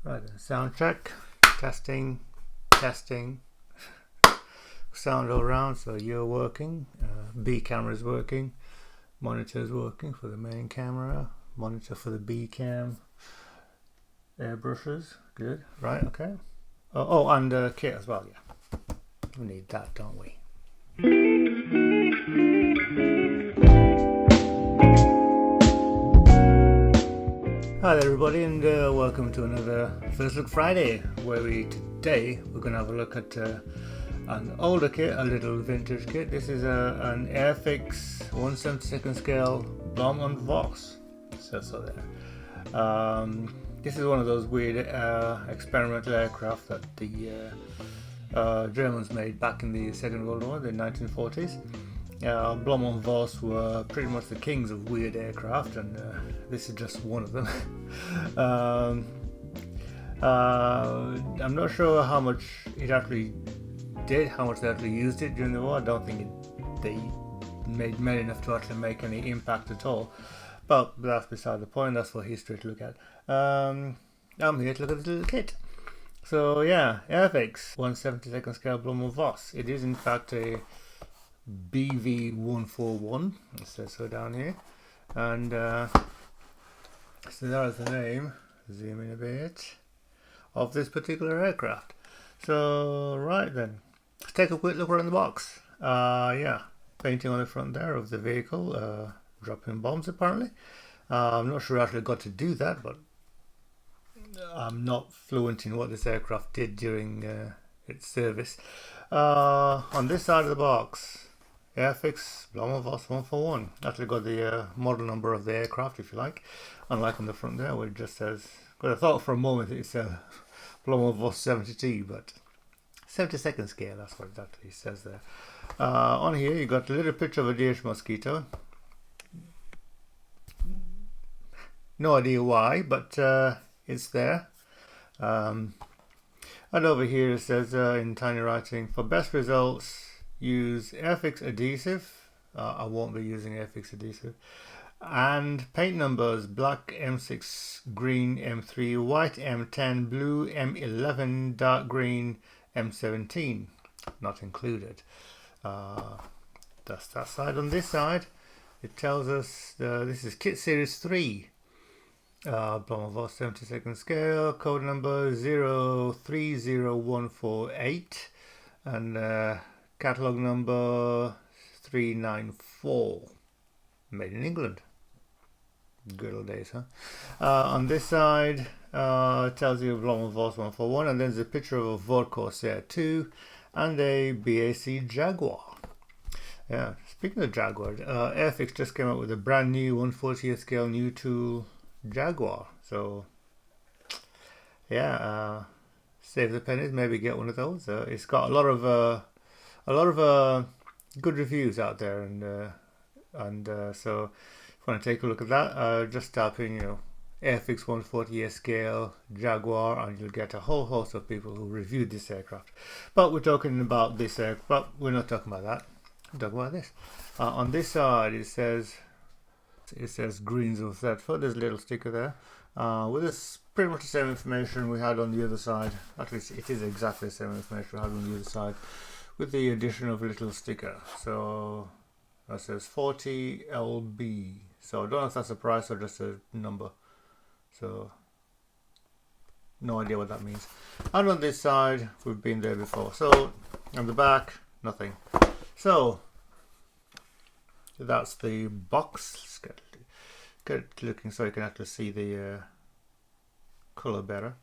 Right then, sound check, testing, sound all around, so you're working, B camera is working, monitor is working for the main camera, monitor for the B cam, airbrushes, good, right, okay. Oh, and kit as well, yeah, we need that, don't we? Hi there everybody, and welcome to another First Look Friday, where today we're going to have a look at an older kit, a little vintage kit. This is an Airfix 1/72 scale Blohm and Voss. So there. This is one of those weird experimental aircraft that the Germans made back in the Second World War, the 1940s. Blohm and Voss were pretty much the kings of weird aircraft, and this is just one of them. I'm not sure how much it actually did, how much they actually used it during the war. I don't think they made enough to actually make any impact at all. But that's beside the point, that's for history to look at. I'm here to look at the little kit. So yeah, Airfix 1/72 scale Blohm and Voss. It is in fact a BV141, it says so down here, and so there's the name, zoom in a bit, of this particular aircraft. So right then, let's take a quick look around the box. Yeah, painting on the front there of the vehicle, dropping bombs apparently. I'm not sure I actually got to do that, but I'm not fluent in what this aircraft did during its service. On this side of the box, Airfix Blohm and Voss 141. Actually got the model number of the aircraft, if you like, unlike on the front there where it just says, because I thought for a moment it's Blohm and Voss 72, but 72nd scale, that's what it actually says there. On here you got a little picture of a Danish mosquito. No idea why, but it's there. And over here it says in tiny writing, for best results use Airfix adhesive. I won't be using Airfix adhesive. And paint numbers: black M6, green M3, white M10, blue M11, dark green M17. Not included. That's that side. On this side, it tells us this is kit series 3. Blohm and Voss 72nd scale, code number 030148, and catalog number 394. Made in England. Good old days, huh? On this side, it tells you Blohm and Voss 141, and then there's a picture of a Ford Corsair 2 and a BAC Jaguar. Yeah, speaking of Jaguar, Airfix just came out with a brand new 1/40th scale new tool Jaguar. So yeah, save the pennies, maybe get one of those. It's got a lot of good reviews out there, and so if you want to take a look at that, just type in Airfix 1/40th scale Jaguar, and you'll get a whole host of people who reviewed this aircraft. But we're talking about this aircraft, but we're not talking about that. We're talking about this. On this side it says Greens of Thetford. There's a little sticker there with this pretty much the same information we had on the other side. At least it is exactly the same information we had on the other side, with the addition of a little sticker. So that says 40 LB. So I don't know if that's a price or just a number. So no idea what that means. And on this side, we've been there before. So on the back, nothing. So that's the box. Get looking so you can actually see the color better.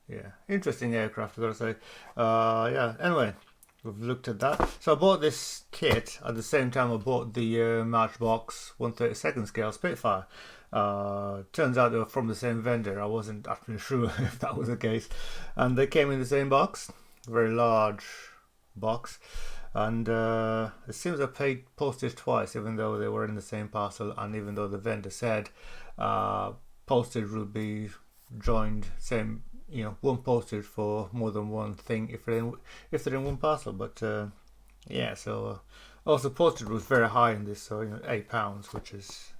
Yeah, interesting aircraft, I've got to say. Yeah, anyway, we've looked at that. So I bought this kit at the same time I bought the Matchbox 1/32 scale Spitfire. Turns out they were from the same vendor. I wasn't actually sure if that was the case. And they came in the same box, very large box. And it seems I paid postage twice, even though they were in the same parcel, and even though the vendor said postage will be joined, same, one postage for more than one thing if they're in one parcel. But yeah, so also postage was very high in this, so £8, which is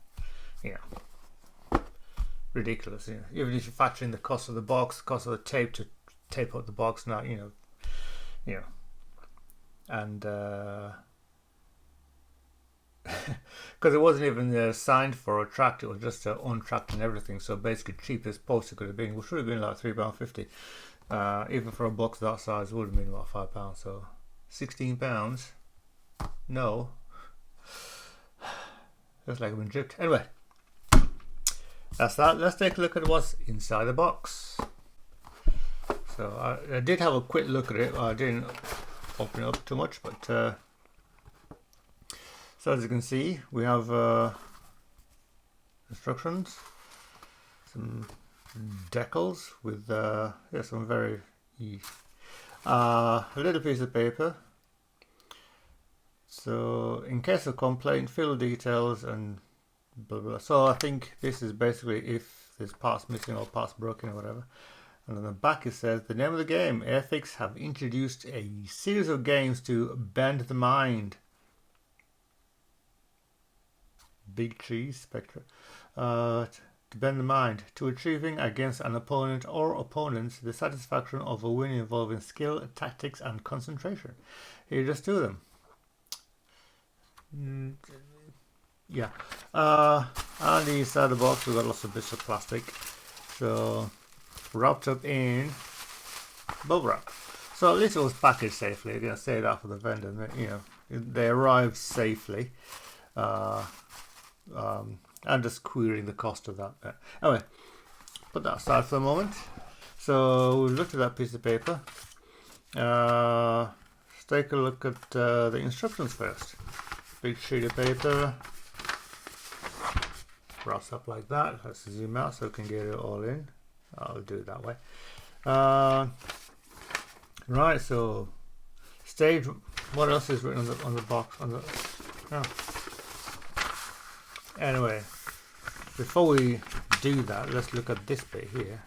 ridiculous. Even if you factor in the cost of the box, the cost of the tape to tape up the box, now and because it wasn't even signed for or tracked, it was just untracked and everything. So basically, cheapest post it could have been, which should have been like £3.50. Even for a box that size, would have been about £5. So £16, no, looks like I've been gypped. Anyway, that's that. Let's take a look at what's inside the box. So I did have a quick look at it. I didn't open it up too much, but so as you can see, we have instructions, some decals with some very a little piece of paper. So in case of complaint, fill details and blah blah. So I think this is basically if there's parts missing or parts broken or whatever. And on the back it says the name of the game. Airfix have introduced a series of games to bend the mind. Big cheese spectra. To bend the mind, to achieving against an opponent or opponents the satisfaction of a win involving skill, tactics and concentration. Here are just two of them. Yeah. On the inside of the box we've got lots of bits of plastic. So wrapped up in bubble wrap. So at least it was packaged safely. I'm gonna say that for the vendor. They arrived safely. I'm just querying the cost of that. Anyway, put that aside for a moment. So we looked at that piece of paper. Let's take a look at the instructions first. Big sheet of paper, wraps up like that. Let's zoom out so we can get it all in. I'll do it that way. Right, so stage. What else is written on the box? Anyway, before we do that, let's look at this bit here.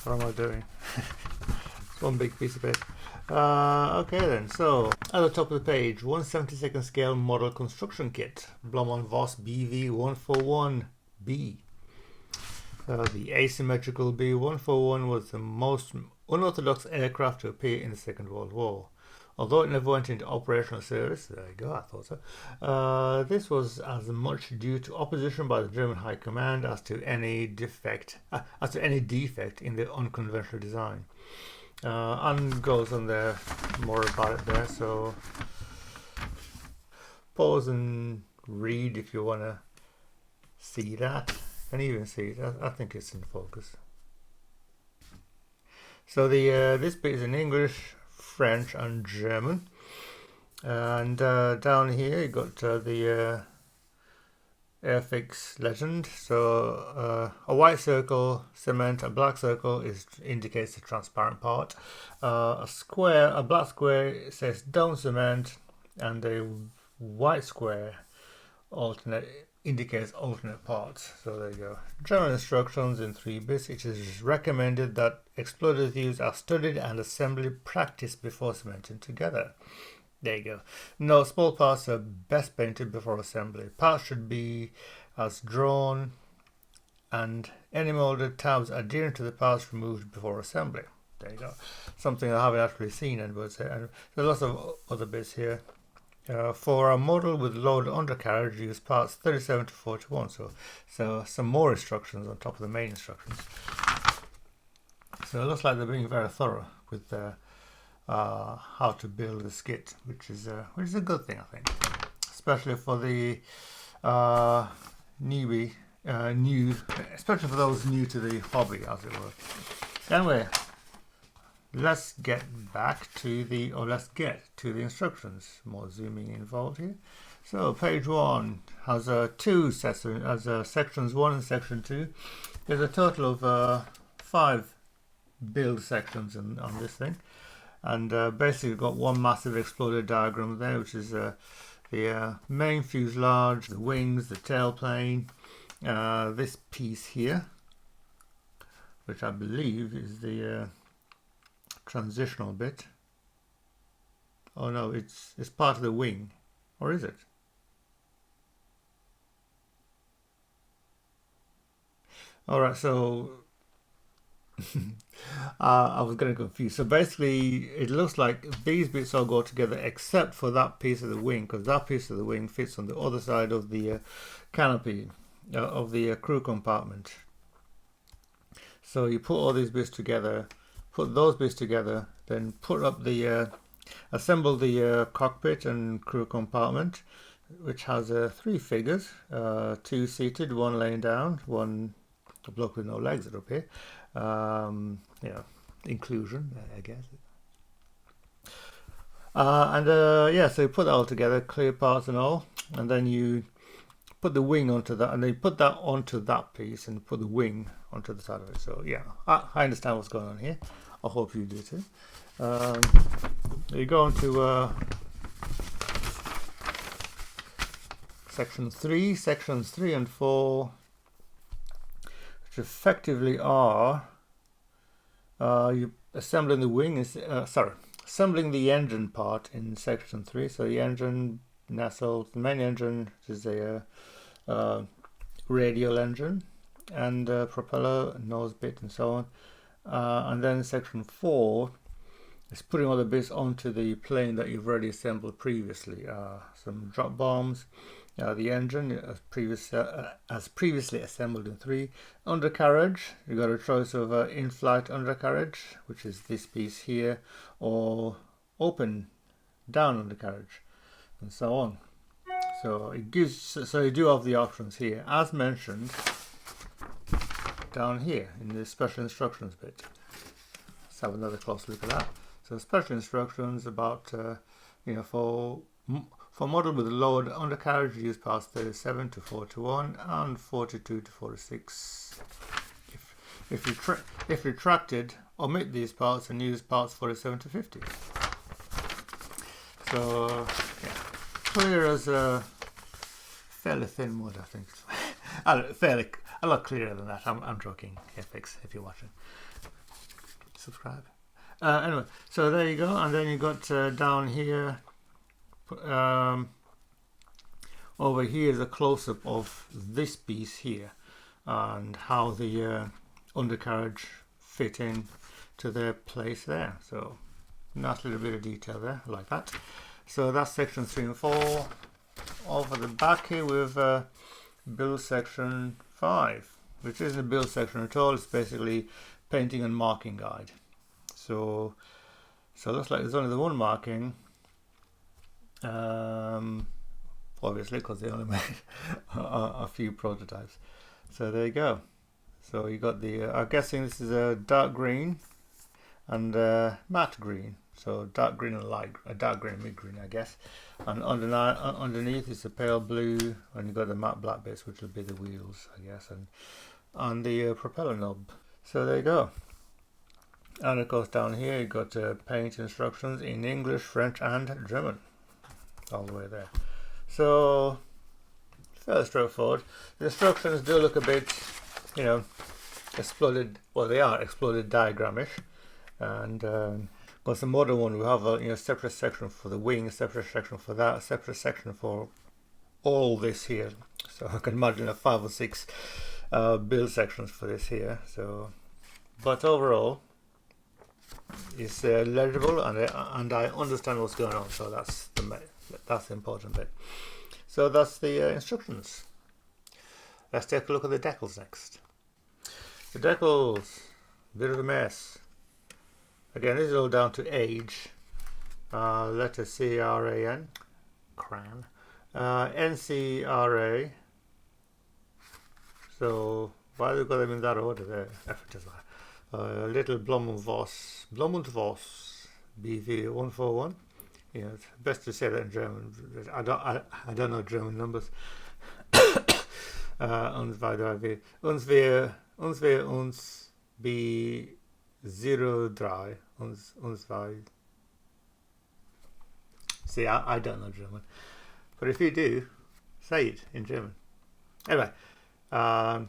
What am I doing? It's one big piece of paper. Okay then, so at the top of the page, 1/72nd scale model construction kit, Blohm Voss BV141B. The asymmetrical B141 was the most unorthodox aircraft to appear in the Second World War. Although it never went into operational service, there you go, I thought so. This was as much due to opposition by the German High Command as to any defect in the unconventional design. And goes on there more about it there. So pause and read if you want to see that. Can you even see it? I think it's in focus. So the this bit is in English, French and German, and down here you got the Airfix legend. So a white circle cement, a black circle indicates the transparent part. A black square says don't cement, and a white square indicates alternate parts. So there you go. General instructions in 3 bits. It is recommended that explosives are studied and assembly practiced before cementing together. There you go. No, small parts are best painted before assembly. Parts should be as drawn, and any molded tabs adherent to the parts removed before assembly. There you go. Something I haven't actually seen, and there's lots of other bits here. For a model with loaded undercarriage, use parts 37 to 41. So some more instructions on top of the main instructions. So it looks like they're being very thorough with how to build the skit, which is a good thing, I think, especially for the especially for those new to the hobby, as it were. Anyway, let's get to the instructions. More zooming involved here. So page 1 has two sets of sections 1 and section 2. There's a total of 5 build sections on this thing, and basically you've got one massive exploded diagram there, which is the main fuselage, the wings, the tailplane, this piece here, which I believe is the transitional bit. Oh no, it's part of the wing, or is it? All right, so I was getting confused. So basically, it looks like these bits all go together except for that piece of the wing, because that piece of the wing fits on the other side of the canopy of the crew compartment. So you put all these bits together, put those bits together, then put up the assemble the cockpit and crew compartment, which has three figures, two seated, one laying down, one a bloke with no legs up here. You know, inclusion, I guess. Yeah, so you put that all together, clear parts and all, and then you put the wing onto that, and then you put that onto that piece, and put the wing onto the side of it. So yeah, I understand what's going on here. I hope you do too. You go on to sections 3 and 4, which effectively are you assembling the wing is assembling the engine part in section 3. So the engine nacelle, the main engine is a radial engine, and propeller, nose bit, and so on. And then section 4 is putting all the bits onto the plane that you've already assembled previously. Some drop bombs, the engine as previously assembled in 3. Undercarriage, you've got a choice of in-flight undercarriage, which is this piece here, or open down undercarriage, and so on. So it gives, so you do have the options here, as mentioned down here in the special instructions bit. Let's have another close look at that. So special instructions about for model with lowered undercarriage, use parts 37 to 41 and 42 to 46. If retracted, omit these parts and use parts 47 to 50. So yeah, clear as a fairly thin mud, I think. A lot clearer than that. I'm joking. Airfix, if you're watching, subscribe. Anyway, so there you go, and then you got down here. Over here is a close-up of this piece here, and how the undercarriage fit in to their place there. So nice little bit of detail there, I like that. So that's section 3 and 4. Over the back here with build section 5, which isn't a build section at all. It's basically painting and marking guide. So it looks like there's only the one marking, obviously, because they only made a few prototypes. So there you go. So you got the I'm guessing this is a dark green and matte green. So dark green and dark green and mid green, I guess. And underneath is a pale blue, and you've got the matte black bits, which will be the wheels, I guess, and the propeller knob. So there you go. And of course down here you've got paint instructions in English, French and German, all the way there. So fairly straightforward. The instructions do look a bit, exploded. Well, they are exploded diagramish. And because the modern one, we have a separate section for the wing, a separate section for that, a separate section for all this here. So I can imagine 5 or 6 build sections for this here. So, but overall, it's legible, and I understand what's going on. So that's the important bit. So that's the instructions. Let's take a look at the decals next. The decals, bit of a mess. Again, this is all down to age. Letter CRAN, CRAN, NCRA. So why have they got them in that order there? Little Blohm and Voss, BV 141. It's best to say that in German. I don't know German numbers. Uns B03 uns war. See, I don't know German, but if you do, say it in German. Anyway, I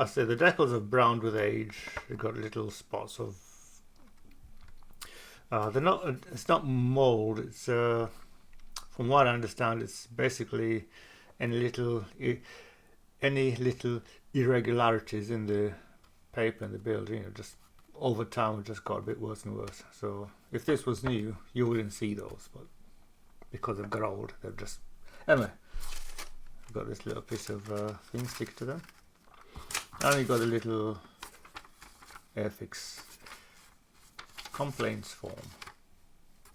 say the decals have browned with age. They've got little spots of. They're not. It's not mold. It's from what I understand, it's basically in little. any little irregularities in the paper and the build, just over time it just got a bit worse and worse. So if this was new, you wouldn't see those, but because they've got old, they've just anyway. I've got this little piece of thing stick to them, and you've got a little Airfix complaints form.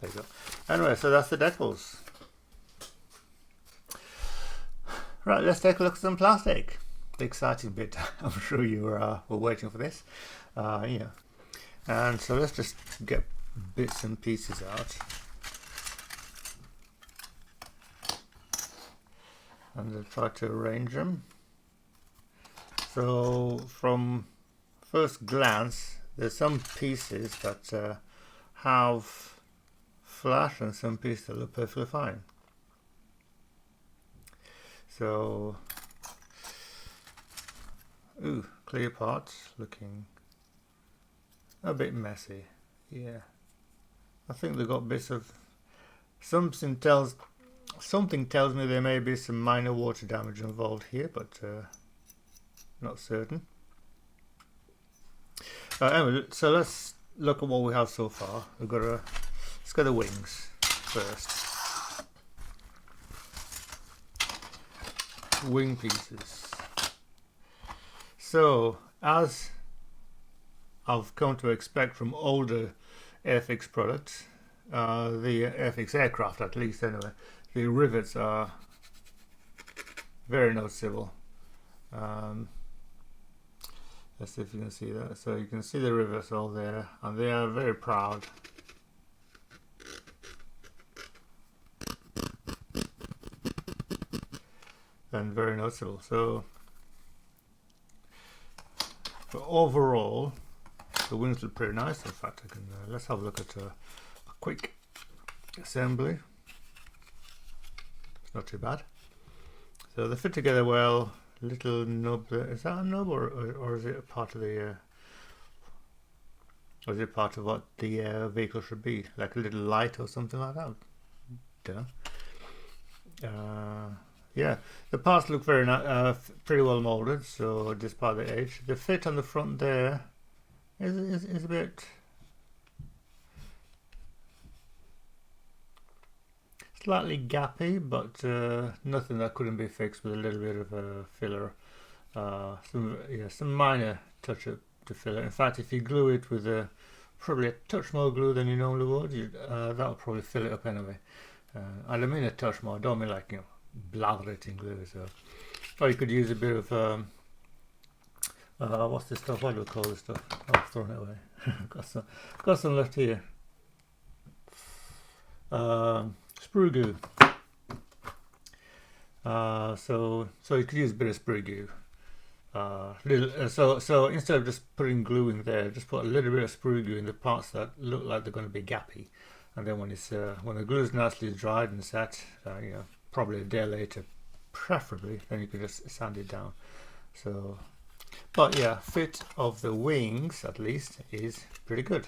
There you go. Anyway, so that's the decals. Right, let's take a look at some plastic. The exciting bit. I'm sure you were waiting for this. Yeah. And so let's just get bits and pieces out. And I'll try to arrange them. So from first glance, there's some pieces that have flash and some pieces that look perfectly fine. So, clear parts looking a bit messy. Yeah, I think they've got bits of something tells me there may be some minor water damage involved here, but not certain. Anyway, so let's look at what we have so far. Let's go the wings first. Wing pieces. So, as I've come to expect from older Airfix products, the Airfix aircraft at least anyway, the rivets are very noticeable. Let's see if you can see that. So you can see the rivets all there, and they are very proud. And very noticeable. So, but overall, the wings look pretty nice. In fact, I can let's have a look at a quick assembly. It's not too bad. So they fit together well. Little nub there. Is that a nub, or is it a part of the? Or is it part of what the vehicle should be? Like a little light or something like that? Don't know. Yeah, the parts look very pretty well molded. So despite the age, the fit on the front there is a bit slightly gappy, but nothing that couldn't be fixed with a little bit of a filler. Some minor touch up to fill it. In fact, if you glue it with probably a touch more glue than you normally would, that'll probably fill it up anyway. I don't mean a touch more. I don't mean like blather it in glue. So, or you could use a bit of what's this stuff? What do we call this stuff? I've thrown it away. got some left here. Sprue glue. So you could use a bit of sprue glue. So instead of just putting glue in there, just put a little bit of sprue glue in the parts that look like they're going to be gappy, and then when the glue is nicely dried and set, probably a day later, preferably, then you can just sand it down. So, but yeah, fit of the wings at least is pretty good.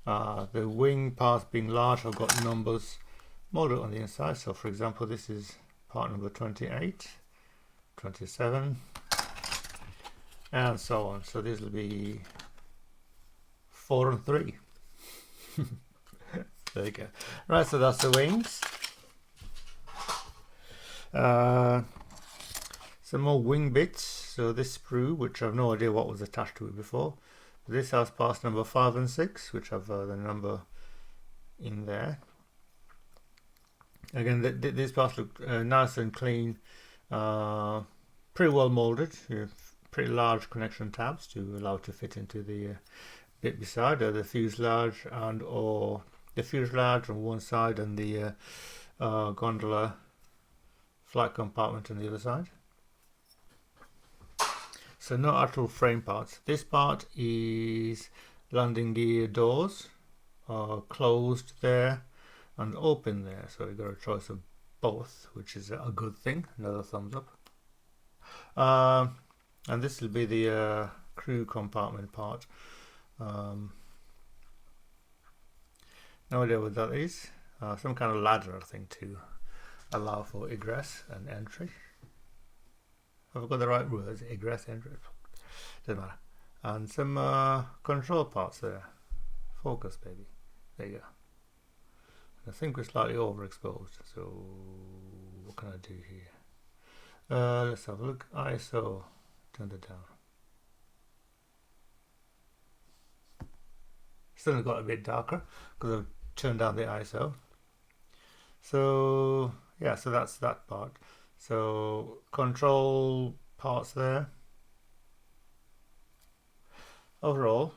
The wing parts being large, I've got numbers molded on the inside. So for example, this is part number 28, 27, and so on. So this will be 4 and 3. There you go. Right, so that's the wings. Some more wing bits. So this sprue, which I've no idea what was attached to it before. This has parts number 5 and 6, which have the number in there. Again, these parts look nice and clean, pretty well molded. Pretty large connection tabs to allow it to fit into the bit beside the fuselage, or the fuselage on one side and the gondola flight compartment on the other side. So no actual frame parts. This part is landing gear doors, closed there and open there. So you've got a choice of both, which is a good thing. Another thumbs up. And this will be the crew compartment part. No idea what that is. Some kind of ladder, I think, to allow for egress and entry. Have I got the right words? Egress, entrance. Doesn't matter. And some control parts there. Focus, baby. There you go. I think we're slightly overexposed. So what can I do here? Let's have a look. ISO. Turn it down. Still got a bit darker because I've turned down the ISO. So yeah, so that's that part. So control parts there. Overall,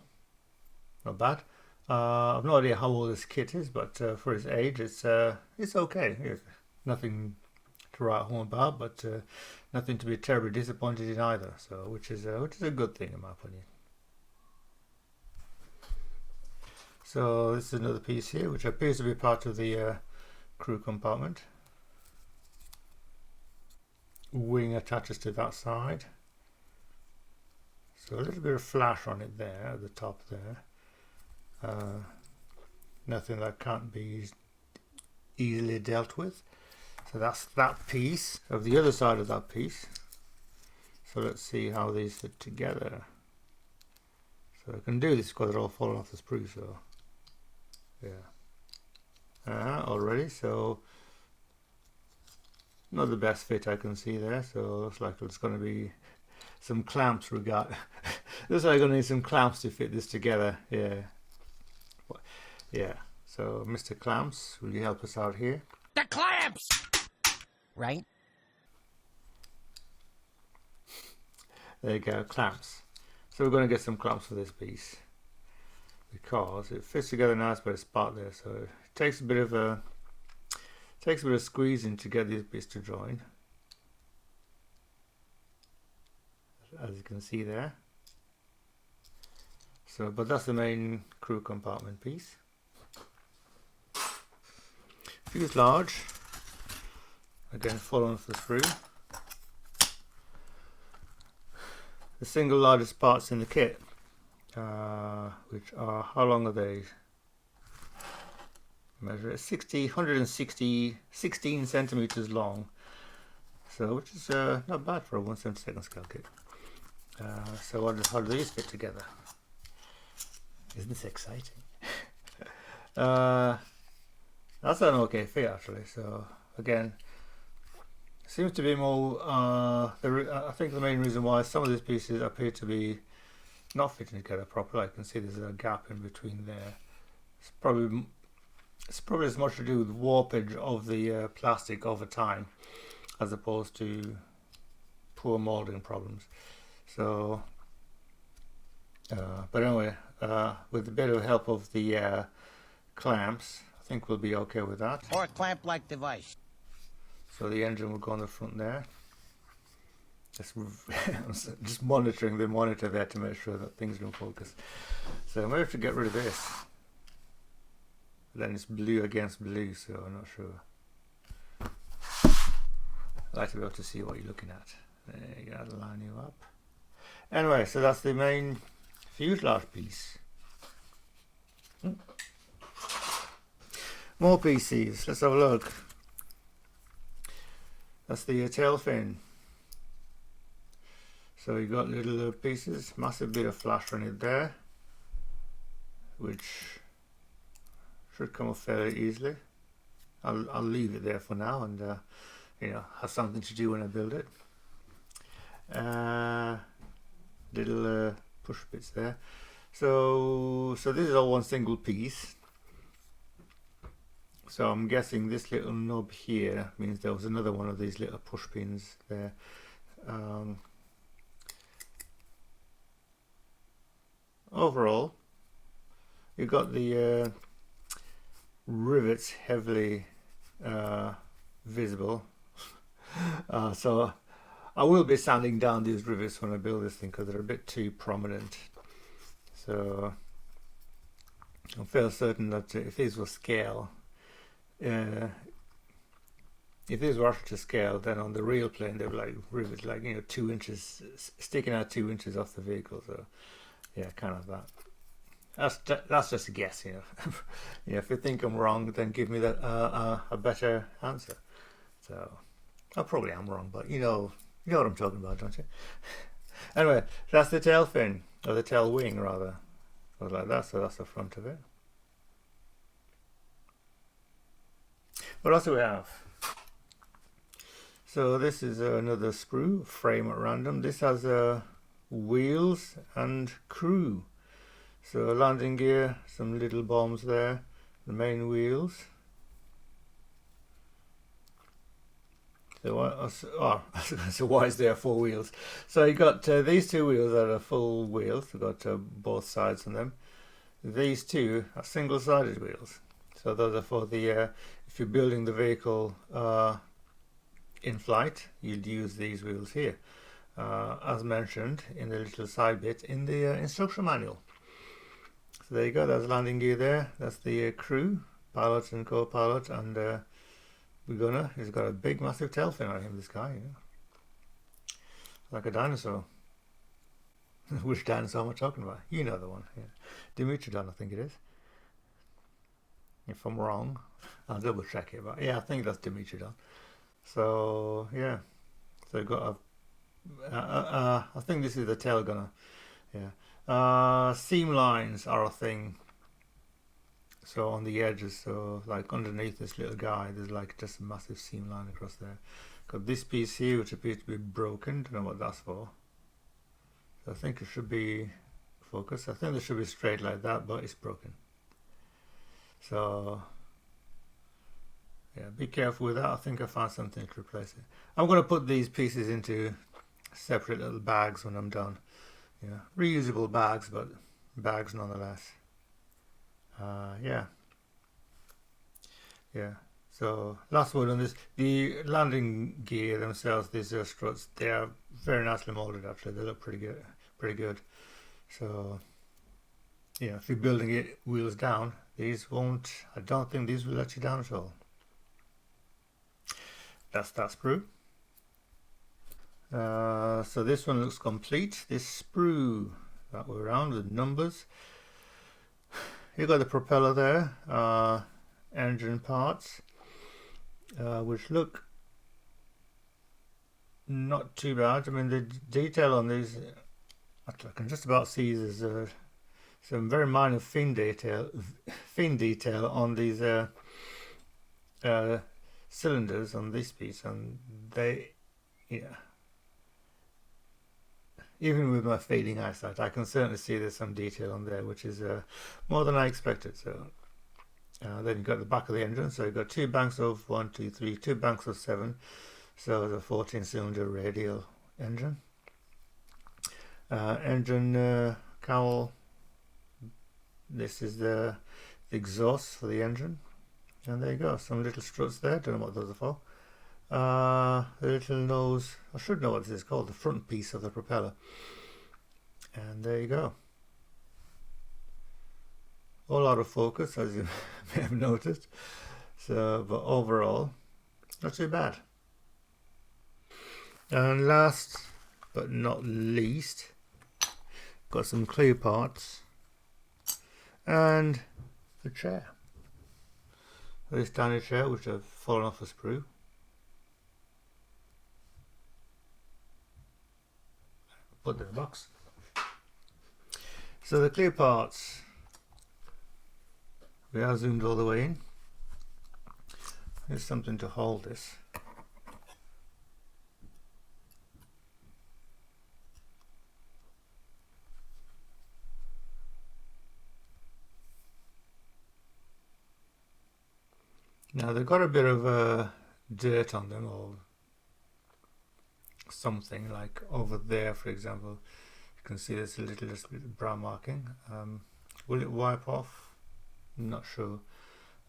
not bad. I've no idea how old this kit is, but for its age, it's okay. It's nothing to write home about, but nothing to be terribly disappointed in either. So which is a good thing in my opinion. So this is another piece here, which appears to be part of the crew compartment. Wing attaches to that side. So a little bit of flash on it there at the top there. Nothing that can't be easily dealt with. So that's that piece of the other side of that piece. So let's see how these fit together. So I can do this because they're all falling off the sprue. So yeah, already. So not the best fit I can see there. So looks like it's going to be some clamps we got. Looks like I'm going to need some clamps to fit this together. Yeah. So Mr. Clamps, will you help us out here? The clamps! Right? There you go, clamps. So we're going to get some clamps for this piece because it fits together nice by a spot there. So it takes a bit of squeezing to get these bits to join, as you can see there. So, but that's the main crew compartment piece. Fuselage, again falling off the sprue. The single largest parts in the kit, which are, how long are they? Measure it, 16 centimeters long. So, which is not bad for a 1/72 scale kit. So how do these fit together? Isn't this exciting? That's an okay fit actually. So again, seems to be more. I think the main reason why some of these pieces appear to be not fitting together properly. I can see there's a gap in between there. It's probably as much to do with warpage of the plastic over time, as opposed to poor molding problems. So, but anyway, with a bit of help of the clamps, I think we'll be okay with that. Or a clamp-like device. So the engine will go on the front there. Just monitoring the monitor there to make sure that things don't focus. So I may have to get rid of this. Then it's blue against blue, so I'm not sure. I'd like to be able to see what you're looking at. There you go, that'll line you up. Anyway, so that's the main fuselage piece. More pieces, let's have a look. That's the tail fin. So you got little pieces, massive bit of flash on it there, which should come off fairly easily. I'll leave it there for now, and have something to do when I build it. Little push bits there. So this is all one single piece. So I'm guessing this little knob here means there was another one of these little push pins there. Overall, you got the rivets heavily visible. So I will be sanding down these rivets when I build this thing because they're a bit too prominent. So I'm fairly certain that if these were scale, if these were actually to scale, then on the real plane they were like rivets, like 2 inches sticking out 2 inches off the vehicle. So yeah, kind of that. That's just a guess, if you think I'm wrong, then give me that a better answer. So I probably am wrong, but you You know what I'm talking about, don't you? Anyway, that's the tail fin, or the tail wing rather. Goes like that, so that's the front of it. What else do we have? So this is another sprue, frame at random. This has wheels and crew. So landing gear, some little bombs there, the main wheels. So why is there 4 wheels? So you got these 2 wheels that are full wheels. You've got both sides on them. These 2 are single-sided wheels. So those are for the if you're building the vehicle in flight, you'd use these wheels here, as mentioned in the little side bit in the instruction manual. So there you go. There's landing gear there. That's the crew, pilot and co-pilot, and he's got a big massive tail fin on him, this guy, like a dinosaur. Which dinosaur am I talking about? You know the one. Yeah. Dimetrodon, I think it is. If I'm wrong, I'll double check it, but yeah, I think that's Dimetrodon. So yeah, so you've got I think this is the tail gunner. Yeah. Seam lines are a thing. So on the edges, so like underneath this little guy, there's like just a massive seam line across there. Got this piece here, which appears to be broken. Don't know what that's for. So I think it should be focus. I think it should be straight like that, but it's broken. So yeah, be careful with that. I think I found something to replace it. I'm going to put these pieces into separate little bags when I'm done. Yeah, reusable bags, but bags nonetheless. Yeah. So last word on this: the landing gear themselves, these struts, they are very nicely molded. Actually, they look pretty good. So yeah, if you're building it wheels down, these won't. I don't think these will let you down at all. That's that sprue. So this one looks complete. This sprue that way around with numbers. You got the propeller there, engine parts, which look not too bad. I mean, the detail on these, I can just about see there's some very minor fin detail on these cylinders on this piece, and they, yeah. Even with my fading eyesight, I can certainly see there's some detail on there, which is more than I expected. So then you've got the back of the engine. So you've got 2 banks of 1, 2, 3, 2 banks of 7. So the 14-cylinder radial engine. Engine cowl. This is the exhaust for the engine. And there you go. Some little struts there. Don't know what those are for. The little nose, I should know what this is called, the front piece of the propeller. And there you go. All out of focus, as you may have noticed. So, but overall, not too bad. And last but not least, got some clear parts and the chair. This tiny chair which have fallen off a sprue. Put it in the box. So the clear parts, we are zoomed all the way in. There's something to hold this. Now they've got a bit of dirt on them, or something, like over there for example. You can see there's a little brown marking. Will it wipe off? I'm not sure.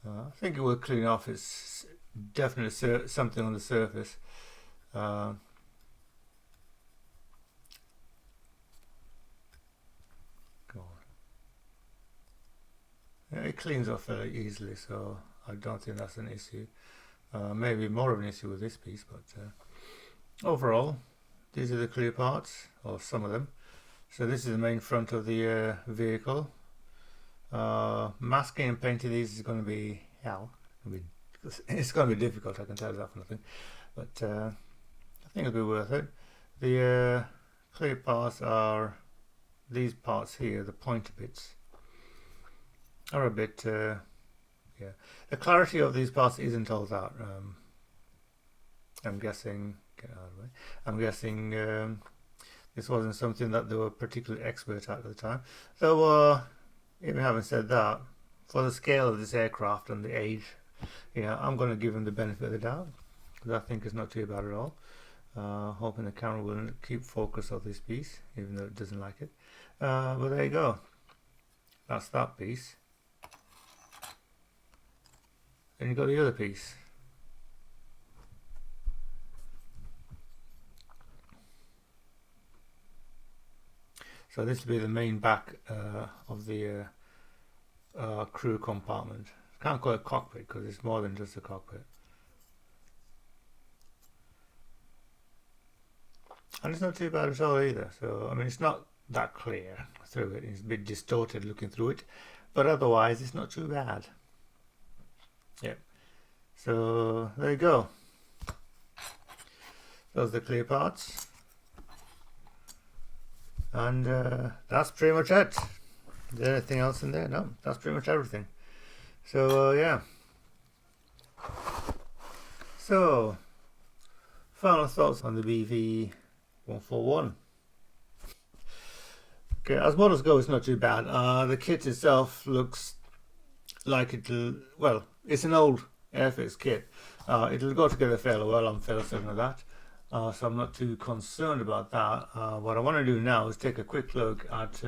I think it will clean off. It's definitely something on the surface. God. Yeah, it cleans off fairly easily, so I don't think that's an issue. Maybe more of an issue with this piece, but overall, these are the clear parts, or some of them. So this is the main front of the vehicle. Masking and painting these is going to be hell. It's going to be difficult, I can tell you that for nothing. But I think it'll be worth it. The clear parts are these parts here, the pointer bits are a bit, yeah. The clarity of these parts isn't all that. I'm guessing, get out of the way. I'm guessing this wasn't something that they were particularly expert at the time. So, even having said that, for the scale of this aircraft and the age, yeah, I'm going to give them the benefit of the doubt, because I think it's not too bad at all. Hoping the camera will keep focus of this piece, even though it doesn't like it. But there you go. That's that piece. Then you've got the other piece. So this will be the main back of the crew compartment. Can't call it cockpit because it's more than just a cockpit. And it's not too bad at all either. So I mean, it's not that clear through it. It's a bit distorted looking through it, but otherwise it's not too bad. Yep. So there you go. Those are the clear parts. And that's pretty much it. Is there anything else in there? No, that's pretty much everything. So yeah. So final thoughts on the BV141. Okay, as models go, it's not too bad. The kit itself looks like it'll, well, it's an old Airfix kit. It'll go together fairly well, I'm fairly certain of that. So I'm not too concerned about that. What I want to do now is take a quick look at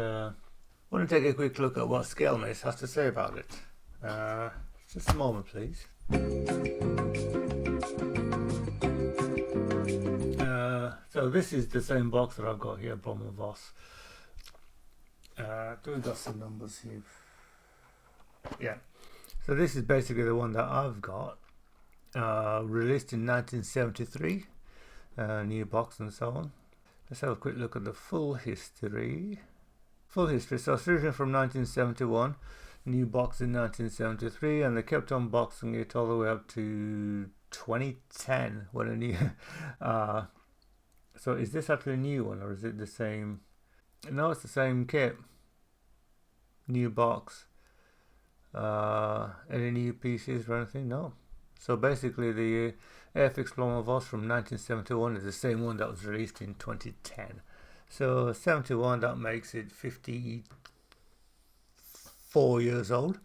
what ScaleMates has to say about it. Just a moment, please. So this is the same box that I've got here, Blohm and Voss. We've got some numbers here. Yeah. So this is basically the one that I've got. Released in 1973. New box and so on. Let's have a quick look at the full history. So it's originally from 1971, new box in 1973, and they kept on boxing it all the way up to 2010 when a new. So is this actually a new one, or is it the same? No, it's the same kit. New box. Any new pieces or anything? No. So basically the Airfix Blohm Voss from 1971 is the same one that was released in 2010. So 71, that makes it 54 years old.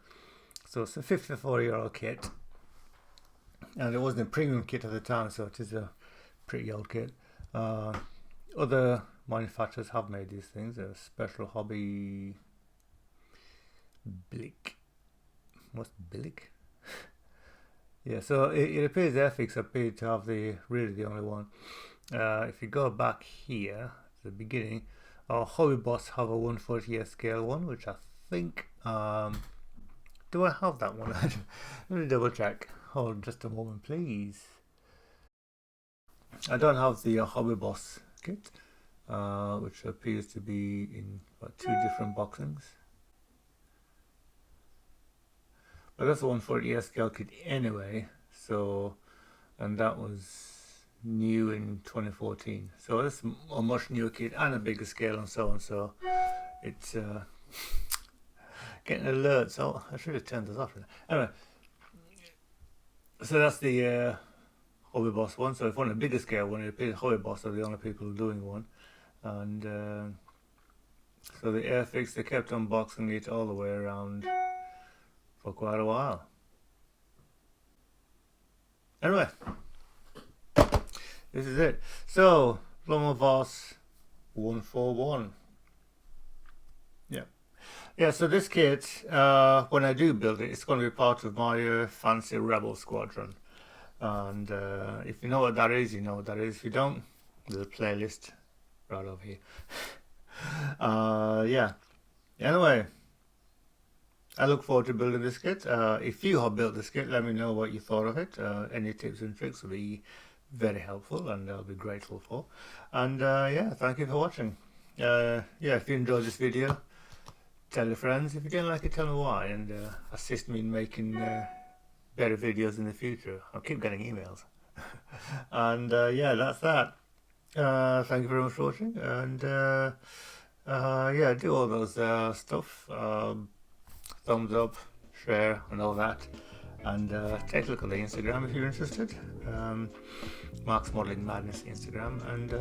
So it's a 54-year-old kit. And it wasn't a premium kit at the time, so it is a pretty old kit. Other manufacturers have made these things. A Special Hobby Blick. What's Blick? Yeah, so it appears Airfix appeared to have really the only one. If you go back here to the beginning, our Hobby Boss have a 1/40th scale one, which I think. Do I have that one? Let me double check. Hold on just a moment, please. I don't have the Hobby Boss kit, which appears to be in two different boxings. But that's the 1/40th scale kit anyway. So, and that was new in 2014. So it's a much newer kit and a bigger scale and so on. So it's getting alerts. Oh, I should have turned this off. Anyway, so that's the Hobby Boss one. So if you want a bigger scale one, it appears Hobby Boss are the only people doing one. And so the Airfix, they kept on boxing it all the way around for quite a while. Anyway, this is it. So Blohm & Voss 141. Yeah, so this kit, when I do build it, it's going to be part of my fancy Rebel Squadron. And if you know what that is, you know what that is. If you don't, there's a playlist right over here. Yeah. Anyway, I look forward to building this kit. If you have built this kit, let me know what you thought of it. Any tips and tricks will be very helpful and I'll be grateful for. And yeah, thank you for watching. Yeah, if you enjoyed this video, tell your friends. If you didn't like it, tell me why, and assist me in making better videos in the future. I'll keep getting emails. And yeah, that's that. Thank you very much for watching, and yeah, do all those stuff. Thumbs up, share, and all that. And take a look at the Instagram if you're interested. Mark's Modeling Madness Instagram, and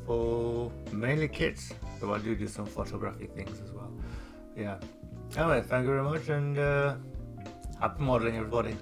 for mainly kits, so I do some photographic things as well. Yeah. Anyway, thank you very much, and happy modeling, everybody.